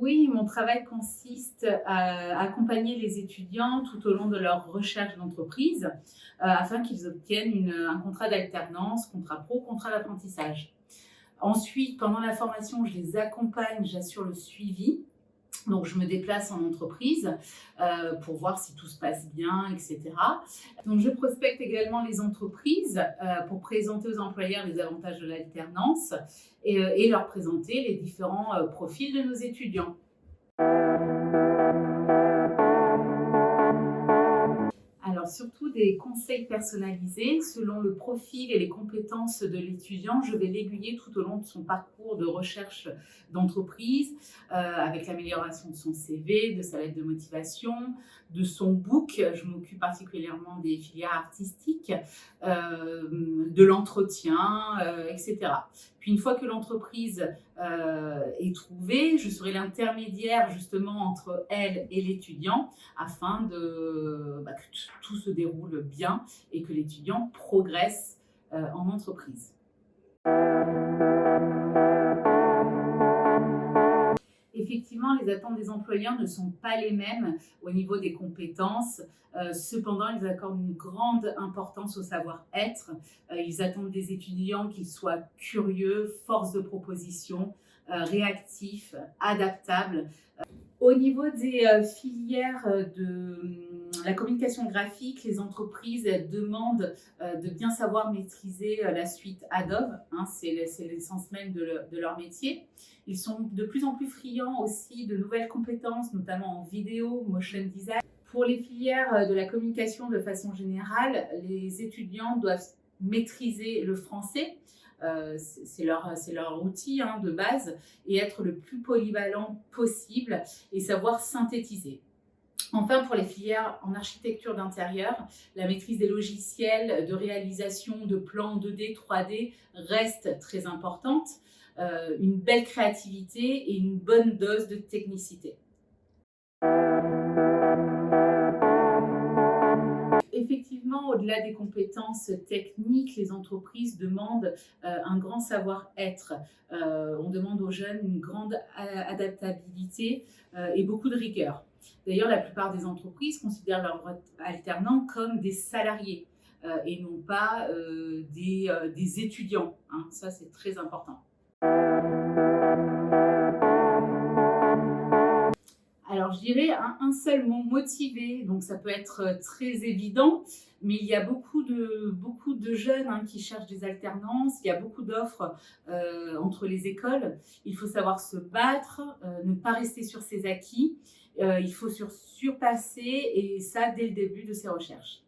Oui, mon travail consiste à accompagner les étudiants tout au long de leur recherche d'entreprise, afin qu'ils obtiennent un contrat d'alternance, contrat pro, contrat d'apprentissage. Ensuite, pendant la formation, je les accompagne, j'assure le suivi. Donc, je me déplace en entreprise pour voir si tout se passe bien, etc. Donc, je prospecte également les entreprises pour présenter aux employeurs les avantages de l'alternance et leur présenter les différents profils de nos étudiants. Alors, surtout des conseils personnalisés selon le profil et les compétences de l'étudiant. Je vais l'aiguiller tout au long de son parcours de recherche d'entreprise, avec l'amélioration de son CV, de sa lettre de motivation, de son book. Je m'occupe particulièrement des filières artistiques, de l'entretien, etc. Puis une fois que l'entreprise est trouvée, je serai l'intermédiaire justement entre elle et l'étudiant afin que tout se déroule bien et que l'étudiant progresse en entreprise. Effectivement, les attentes des employeurs ne sont pas les mêmes au niveau des compétences. Cependant, ils accordent une grande importance au savoir-être. Ils attendent des étudiants qu'ils soient curieux, force de proposition, réactifs, adaptables. Au niveau des filières de la communication graphique, les entreprises demandent de bien savoir maîtriser la suite Adobe, hein, c'est l'essence même de leur métier. Ils sont de plus en plus friands aussi de nouvelles compétences, notamment en vidéo, motion design. Pour les filières de la communication de façon générale, les étudiants doivent maîtriser le français. C'est leur outil de base et être le plus polyvalent possible et savoir synthétiser. Enfin, pour les filières en architecture d'intérieur, la maîtrise des logiciels de réalisation de plans 2D, 3D reste très importante. Une belle créativité et une bonne dose de technicité. Effectivement, au-delà des compétences techniques, les entreprises demandent un grand savoir-être. On demande aux jeunes une grande adaptabilité et beaucoup de rigueur. D'ailleurs, la plupart des entreprises considèrent leurs alternants comme des salariés et non pas des étudiants, hein. Ça, c'est très important. Alors, je dirais un seul mot, motivé. Donc, ça peut être très évident, mais il y a beaucoup de jeunes qui cherchent des alternances. Il y a beaucoup d'offres entre les écoles. Il faut savoir se battre, ne pas rester sur ses acquis. Il faut surpasser et ça dès le début de ses recherches.